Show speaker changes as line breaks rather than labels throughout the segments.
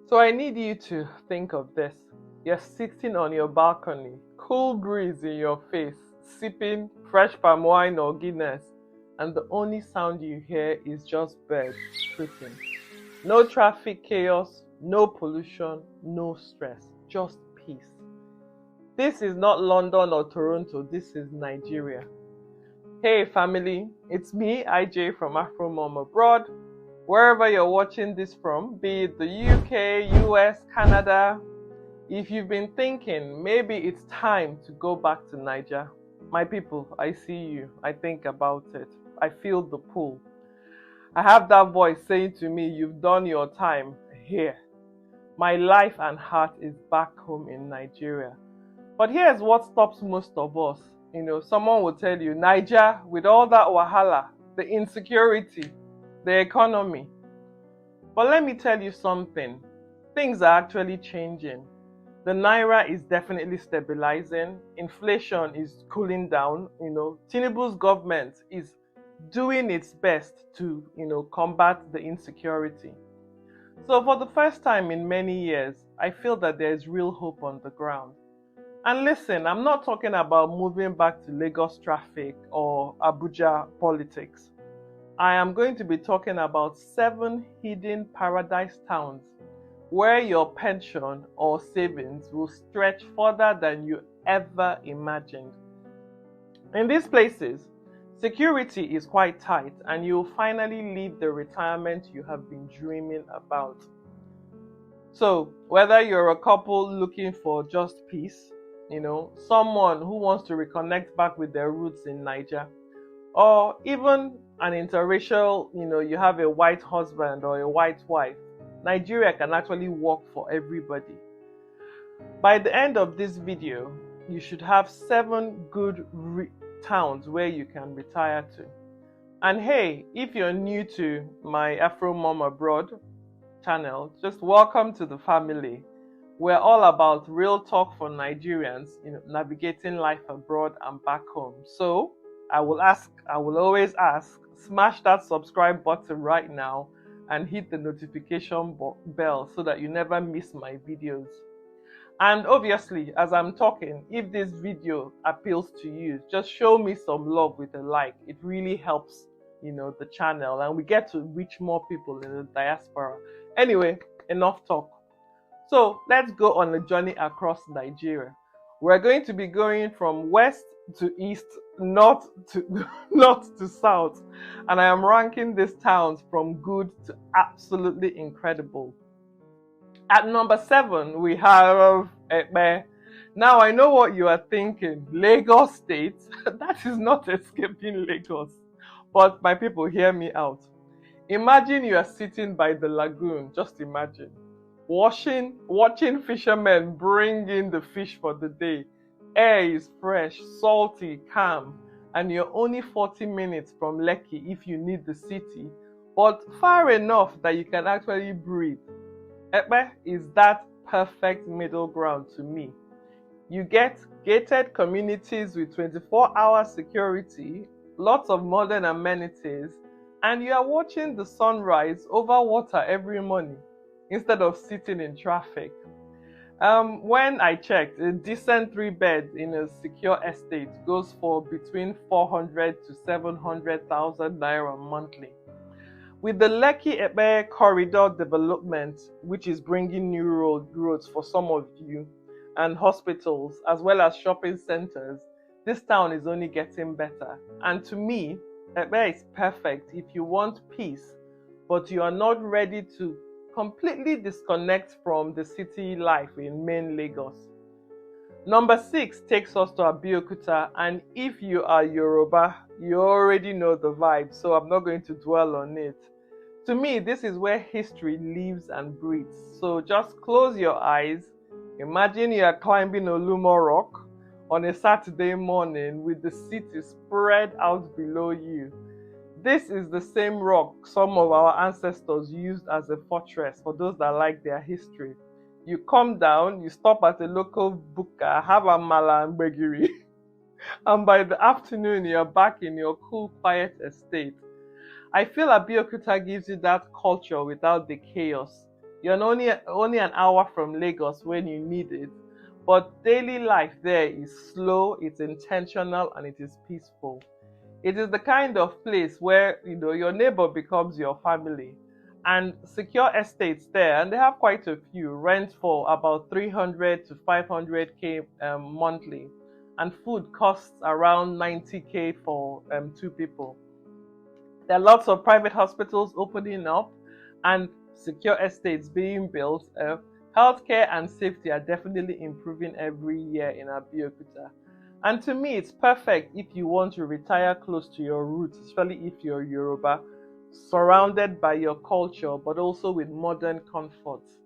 So I need you to think of this. You're sitting on your balcony, cool breeze in your face, sipping fresh palm wine or Guinness, and the only sound you hear is just birds tweeting. No traffic chaos, no pollution, no stress, just peace. This is not London or Toronto, this is Nigeria. Hey family, it's me, IJ from AfroMumAbroad. Wherever you're watching this from, be it the UK, US, Canada, if you've been thinking maybe it's time to go back to Niger, my people, I see you, I think about it, I feel the pull. I have that voice saying to me, you've done your time here. My life and heart is back home in Nigeria. But here's what stops most of us. Someone will tell you, Niger, with all that wahala, the insecurity, the economy. But let me tell you something. Things are actually changing. The naira is definitely stabilizing. Inflation is cooling down. Tinubu's government is doing its best to, combat the insecurity. So for the first time in many years, I feel that there is real hope on the ground. And listen, I'm not talking about moving back to Lagos traffic or Abuja politics. I am going to be talking about 7 hidden paradise towns where your pension or savings will stretch further than you ever imagined. In these places, security is quite tight and you'll finally live the retirement you have been dreaming about. So, whether you're a couple looking for just peace, someone who wants to reconnect back with their roots in Niger, or even an interracial, you have a white husband or a white wife, Nigeria can actually work for everybody. By the end of this video, you should have 7 good towns where you can retire to. And hey, if you're new to my AfroMumAbroad channel, just welcome to the family. We're all about real talk for Nigerians, navigating life abroad and back home. So I will always ask, smash that subscribe button right now and hit the notification bell so that you never miss my videos. And obviously, as I'm talking, if this video appeals to you, just show me some love with a like. It really helps, the channel, and we get to reach more people in the diaspora. Anyway, enough talk. So let's go on a journey across Nigeria. We're going to be going from west to east, north to south, and I am ranking these towns from good to absolutely incredible. At number 7, we have Ekpe. Now I know what you are thinking, Lagos State. That is not escaping Lagos. But my people, hear me out. Imagine you are sitting by the lagoon, just imagine. Watching fishermen bring in the fish for the day. Air is fresh, salty, calm, and you're only 40 minutes from Lekki if you need the city, but far enough that you can actually breathe. Ekpe is that perfect middle ground to me. You get gated communities with 24-hour security, lots of modern amenities, and you are watching the sunrise over water every morning instead of sitting in traffic. When I checked, a decent 3-bed in a secure estate goes for between 400 to 700,000 naira monthly. With the Lekki-Ekpe corridor development, which is bringing new roads for some of you, and hospitals, as well as shopping centers, this town is only getting better. And to me, Ekpe is perfect if you want peace, but you are not ready to completely disconnect from the city life in main Lagos. Number 6 takes us to Abeokuta, and if you are Yoruba, you already know the vibe, so I'm not going to dwell on it. To me, this is where history lives and breathes. So just close your eyes. Imagine you are climbing Olumo Rock on a Saturday morning with the city spread out below you. This is the same rock some of our ancestors used as a fortress for those that like their history. You come down, you stop at a local buka, have a mala and begiri, and by the afternoon you're back in your cool, quiet estate. I feel Abeokuta gives you that culture without the chaos. You're only an hour from Lagos when you need it, but daily life there is slow, it's intentional, and it is peaceful. It is the kind of place where your neighbor becomes your family. And secure estates there, and they have quite a few, rent for about 300 to 500k monthly, and food costs around 90k for two people. There are lots of private hospitals opening up and secure estates being built. Healthcare and safety are definitely improving every year in Abeokuta. And to me, it's perfect if you want to retire close to your roots, especially if you're Yoruba, surrounded by your culture, but also with modern comforts.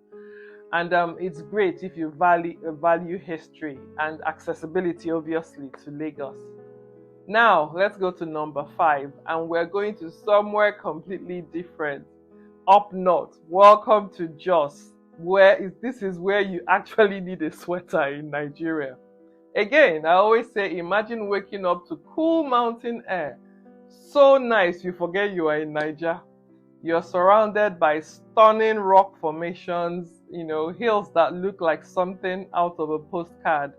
And it's great if you value history and accessibility, obviously, to Lagos. Now, let's go to number 5, and we're going to somewhere completely different. Up north, welcome to Jos, this is where you actually need a sweater in Nigeria. Again, I always say, imagine waking up to cool mountain air. So nice, you forget you are in Niger. You're surrounded by stunning rock formations, hills that look like something out of a postcard.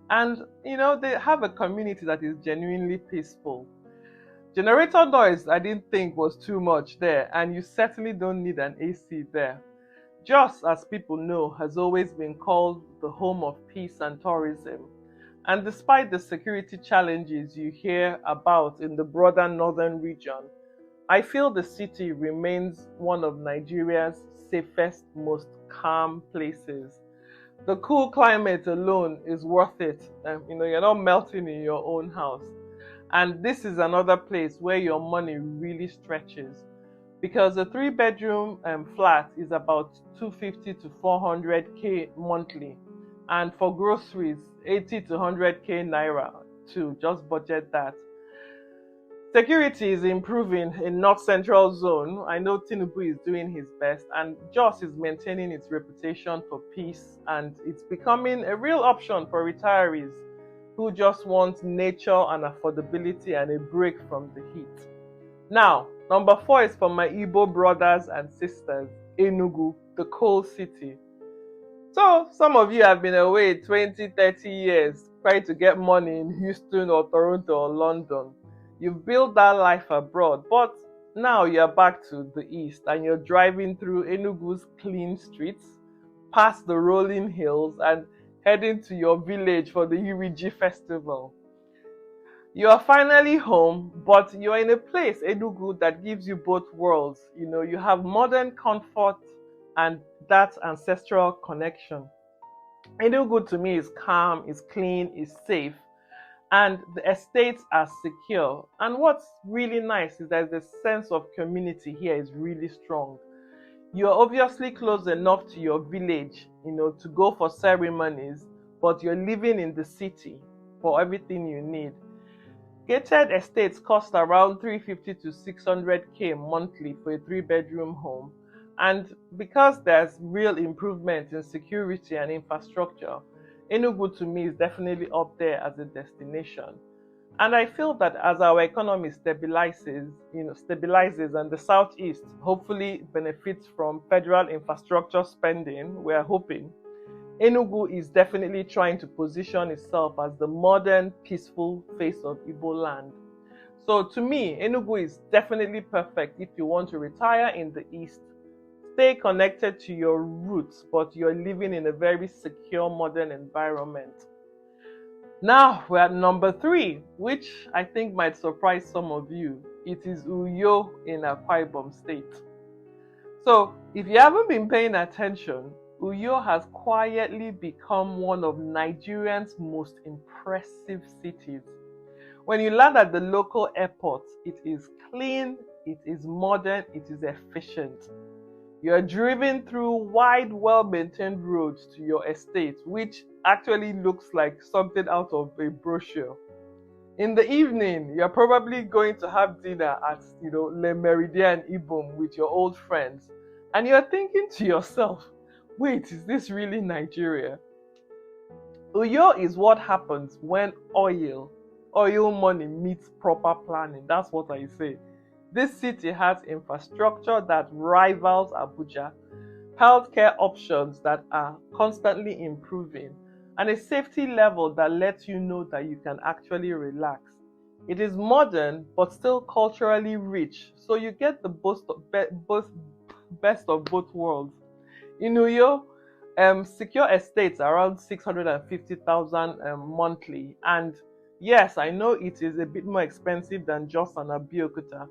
And, they have a community that is genuinely peaceful. Generator noise, I didn't think was too much there, and you certainly don't need an AC there. Jos, as people know, has always been called the home of peace and tourism. And despite the security challenges you hear about in the broader northern region, I feel the city remains one of Nigeria's safest, most calm places. The cool climate alone is worth it. You're not melting in your own house. And this is another place where your money really stretches, because a 3-bedroom flat is about 250 to 400k monthly, and for groceries 80 to 100k naira too. Just budget that. Security is improving in North Central Zone. I know Tinubu is doing his best, and Jos is maintaining its reputation for peace, and it's becoming a real option for retirees who just want nature and affordability and a break from the heat. Now, number 4 is for my Igbo brothers and sisters, Enugu, the coal city. So, some of you have been away 20, 30 years trying to get money in Houston or Toronto or London. You've built that life abroad, but now you're back to the east and you're driving through Enugu's clean streets, past the rolling hills, and heading to your village for the Iriji festival. You are finally home, but you're in a place, Enugu, that gives you both worlds. You have modern comfort and that ancestral connection. Enugu to me is calm, is clean, is safe, and the estates are secure. And what's really nice is that the sense of community here is really strong. You're obviously close enough to your village, to go for ceremonies, but you're living in the city for everything you need. Gated estates cost around 350 to 600k monthly for a 3-bedroom home. And because there's real improvement in security and infrastructure, Enugu to me is definitely up there as a destination. And I feel that as our economy stabilizes and the Southeast hopefully benefits from federal infrastructure spending, we're hoping, Enugu is definitely trying to position itself as the modern, peaceful face of Igbo land. So to me, Enugu is definitely perfect if you want to retire in the East, stay connected to your roots, but you're living in a very secure, modern environment. Now we're at number 3, which I think might surprise some of you. It is Uyo in Akwa Ibom State. So if you haven't been paying attention, Uyo has quietly become one of Nigerians' most impressive cities. When you land at the local airport, it is clean, it is modern, it is efficient. You're driven through wide, well-maintained roads to your estate, which actually looks like something out of a brochure. In the evening, you're probably going to have dinner at, Le Meridien Ibom with your old friends. And you're thinking to yourself, wait, is this really Nigeria? Uyo is what happens when oil money meets proper planning. That's what I say. This city has infrastructure that rivals Abuja. healthcare options that are constantly improving, and a safety level that lets you know that you can actually relax. It is modern but still culturally rich, so you get the best of both worlds. In Uyo, secure estates around 650,000 monthly, and yes, I know it is a bit more expensive than just an Abeokuta,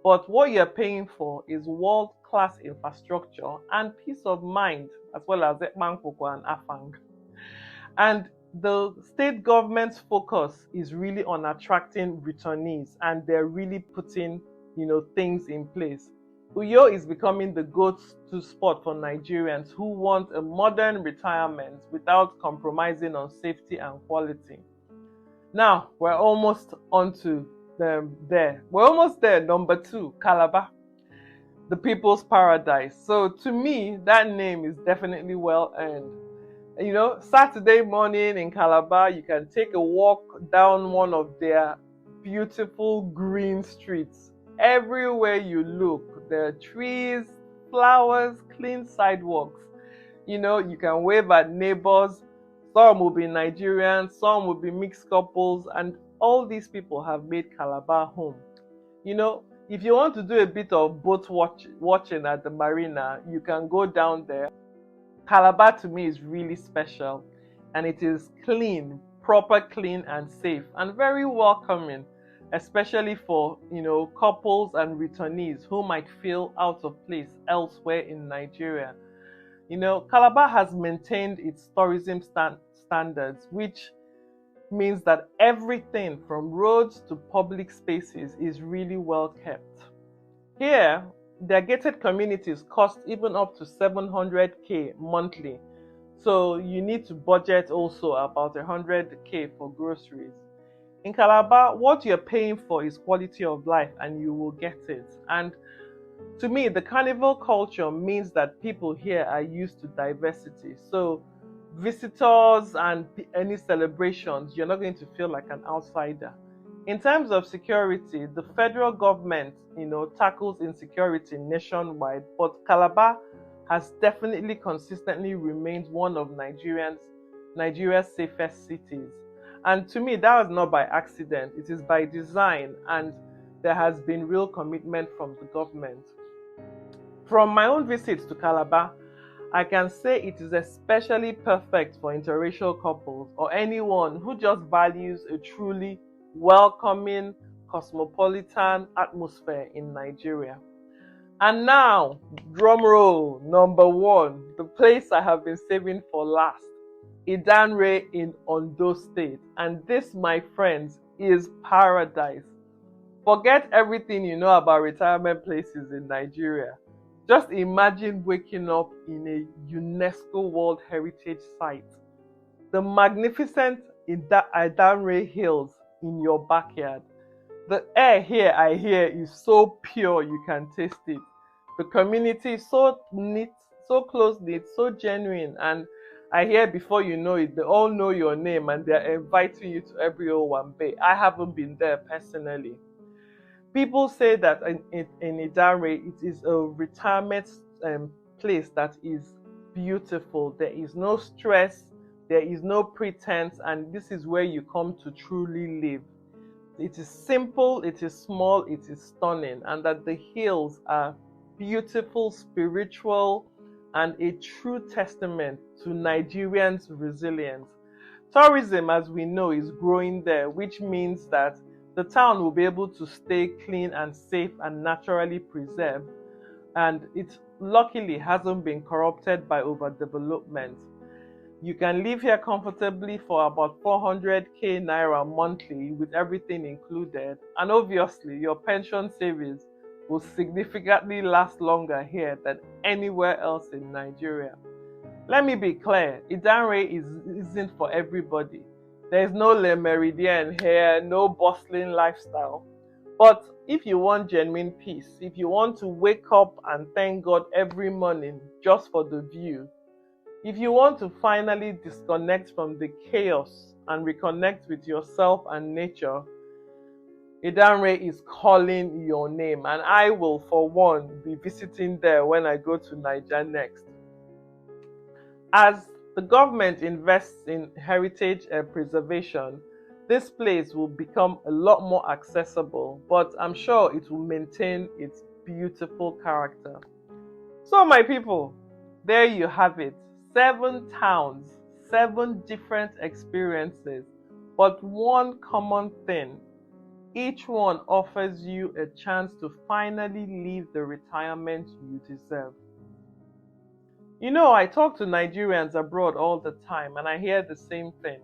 but what you're paying for is world-class infrastructure and peace of mind, as well as Ekpankoko and Afang. And the state government's focus is really on attracting returnees, and they're really putting, things in place. Uyo is becoming the go-to spot for Nigerians who want a modern retirement without compromising on safety and quality. Now, we're almost onto there. We're almost there. Number 2, Calabar, the people's paradise. So to me, that name is definitely well earned. Saturday morning in Calabar, you can take a walk down one of their beautiful green streets. Everywhere you look, there are trees, flowers, clean sidewalks. You can wave at neighbors. Some will be Nigerians, some will be mixed couples, and all these people have made Calabar home. If you want to do a bit of boat watching at the marina, you can go down there. Calabar to me is really special, and it is clean, proper clean and safe, and very welcoming, especially for couples and returnees who might feel out of place elsewhere in Nigeria. Calabar has maintained its tourism standards, which means that everything from roads to public spaces is really well kept. Here, their gated communities cost even up to 700k monthly, so you need to budget also about 100k for groceries. In Calabar, what you're paying for is quality of life, and you will get it. And to me, the carnival culture means that people here are used to diversity. So visitors and any celebrations, you're not going to feel like an outsider. In terms of security, the federal government, tackles insecurity nationwide, but Calabar has definitely consistently remained one of Nigeria's safest cities. And to me, that was not by accident. It is by design, and there has been real commitment from the government. From my own visits to Calabar, I can say it is especially perfect for interracial couples or anyone who just values a truly welcoming, cosmopolitan atmosphere in Nigeria. And now, drumroll, number 1, the place I have been saving for last, Idanre in Ondo State. And this, my friends, is paradise. Forget everything you know about retirement places in Nigeria. Just imagine waking up in a UNESCO World Heritage Site. The magnificent Idanre Hills in your backyard. The air here, I hear, is so pure you can taste it. The community is so neat, so close-knit, so genuine, and I hear before you know it, they all know your name and they're inviting you to every Owambe. I haven't been there personally. People say that in Idanre, it is a retirement place that is beautiful. There is no stress, there is no pretense, and this is where you come to truly live. It is simple, it is small, it is stunning, and that the hills are beautiful, spiritual, and a true testament to Nigerians' resilience. Tourism, as we know, is growing there, which means that the town will be able to stay clean and safe and naturally preserved, and it luckily hasn't been corrupted by overdevelopment. You can live here comfortably for about 400k naira monthly with everything included, and obviously your pension savings will significantly last longer here than anywhere else in Nigeria. Let me be clear, Idanre isn't for everybody. There's no Le Meridien here, no bustling lifestyle. But if you want genuine peace, if you want to wake up and thank God every morning just for the view, if you want to finally disconnect from the chaos and reconnect with yourself and nature, Idanre is calling your name, and I will, for one, be visiting there when I go to Niger next. As the government invests in heritage preservation, this place will become a lot more accessible, but I'm sure it will maintain its beautiful character. So, my people, there you have it. 7 towns, 7 different experiences, but one common thing. Each one offers you a chance to finally live the retirement you deserve. You know, I talk to Nigerians abroad all the time and I hear the same thing.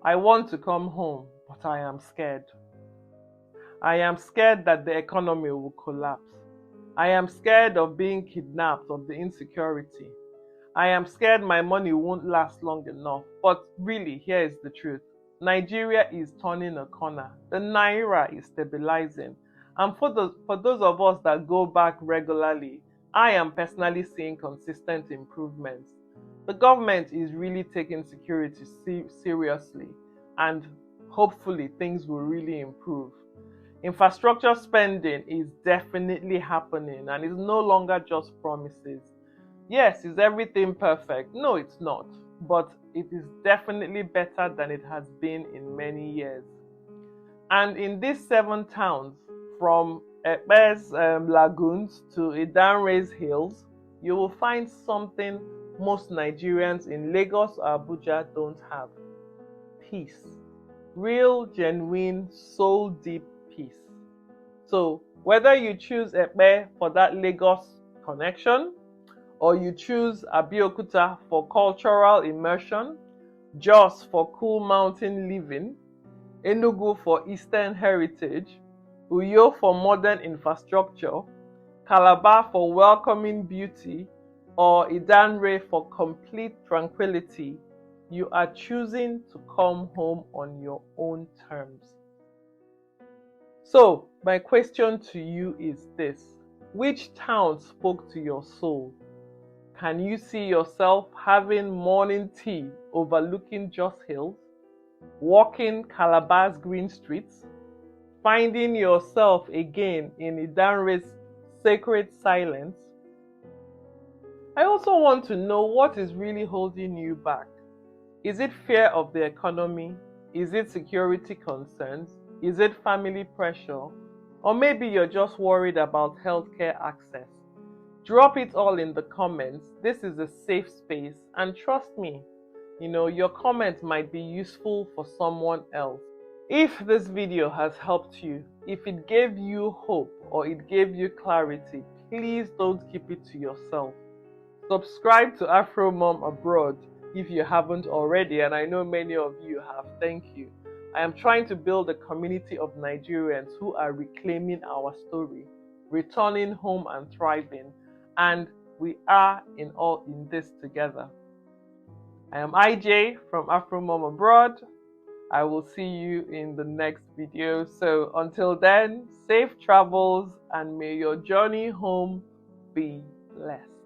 I want to come home, but I am scared. I am scared that the economy will collapse. I am scared of being kidnapped, of the insecurity. I am scared my money won't last long enough. But really, here is the truth. Nigeria is turning a corner. The naira is stabilizing. And for those of us that go back regularly, I am personally seeing consistent improvements. The government is really taking security seriously, and hopefully things will really improve. Infrastructure spending is definitely happening and is no longer just promises. Yes, is everything perfect? No, it's not. But it is definitely better than it has been in many years. And in these 7 towns, from Epe's lagoons to Idanre's hills, you will find something most Nigerians in Lagos or Abuja don't have: peace. Real, genuine, soul deep peace. So, whether you choose Epe for that Lagos connection, or you choose Abeokuta for cultural immersion, Jos for cool mountain living, Enugu for eastern heritage, Uyo for modern infrastructure, Calabar for welcoming beauty, or Idanre for complete tranquility, you are choosing to come home on your own terms. So, my question to you is this: which town spoke to your soul? Can you see yourself having morning tea overlooking Jos Hills, walking Calabar's green streets, finding yourself again in Idanre's sacred silence? I also want to know what is really holding you back. Is it fear of the economy? Is it security concerns? Is it family pressure? Or maybe you're just worried about healthcare access? Drop it all in the comments. This is a safe space, and trust me, your comment might be useful for someone else. If this video has helped you, if it gave you hope or it gave you clarity, please don't keep it to yourself. Subscribe to AfroMumAbroad if you haven't already, and I know many of you have. Thank you. I am trying to build a community of Nigerians who are reclaiming our story, returning home and thriving, and we are in this together. I am IJ from AfroMumAbroad. I will see you in the next video. So until then, safe travels and may your journey home be blessed.